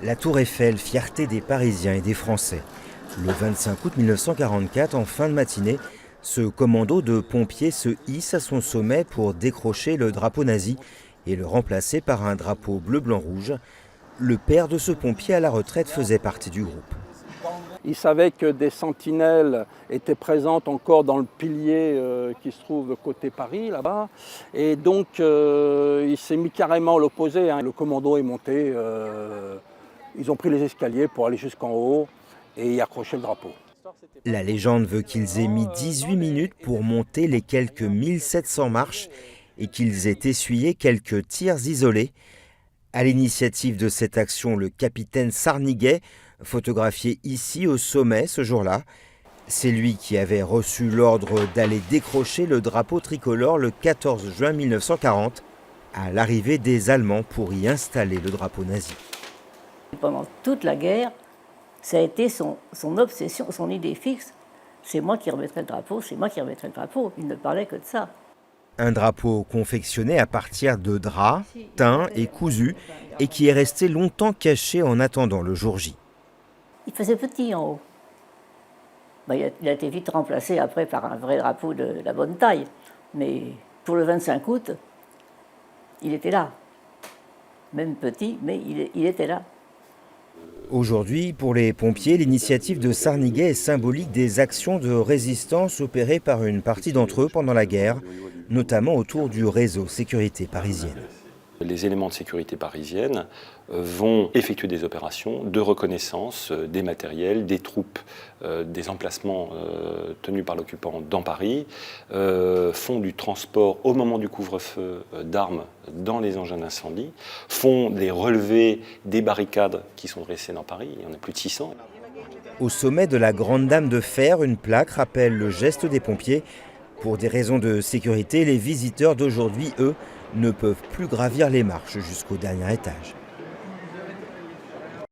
La Tour Eiffel, fierté des Parisiens et des Français. Le 25 août 1944, en fin de matinée, ce commando de pompiers se hisse à son sommet pour décrocher le drapeau nazi et le remplacer par un drapeau bleu-blanc-rouge. Le père de ce pompier à la retraite faisait partie du groupe. Il savait que des sentinelles étaient présentes encore dans le pilier qui se trouve côté Paris, là-bas. Et donc, il s'est mis carrément à l'opposé. Le commando est monté. Ils ont pris les escaliers pour aller jusqu'en haut et y accrocher le drapeau. La légende veut qu'ils aient mis 18 minutes pour monter les quelques 1700 marches et qu'ils aient essuyé quelques tirs isolés. À l'initiative de cette action, le capitaine Sarniguet, photographié ici au sommet ce jour-là, c'est lui qui avait reçu l'ordre d'aller décrocher le drapeau tricolore le 14 juin 1940 à l'arrivée des Allemands pour y installer le drapeau nazi. Pendant toute la guerre, ça a été son obsession, son idée fixe. C'est moi qui remettrai le drapeau, c'est moi qui remettrai le drapeau. Il ne parlait que de ça. Un drapeau confectionné à partir de draps, teints et cousus et qui est resté longtemps caché en attendant le jour J. Il faisait petit en haut. Il a été vite remplacé après par un vrai drapeau de la bonne taille. Mais pour le 25 août, il était là. Même petit, mais il était là. Aujourd'hui, pour les pompiers, l'initiative de Sarniguet est symbolique des actions de résistance opérées par une partie d'entre eux pendant la guerre, notamment autour du réseau sécurité parisienne. Les éléments de sécurité parisienne vont effectuer des opérations de reconnaissance des matériels, des troupes, des emplacements tenus par l'occupant dans Paris, font du transport au moment du couvre-feu d'armes dans les engins d'incendie, font des relevés des barricades qui sont dressées dans Paris, il y en a plus de 600. Au sommet de la Grande Dame de Fer, une plaque rappelle le geste des pompiers. Pour des raisons de sécurité, les visiteurs d'aujourd'hui, eux, ne peuvent plus gravir les marches jusqu'au dernier étage.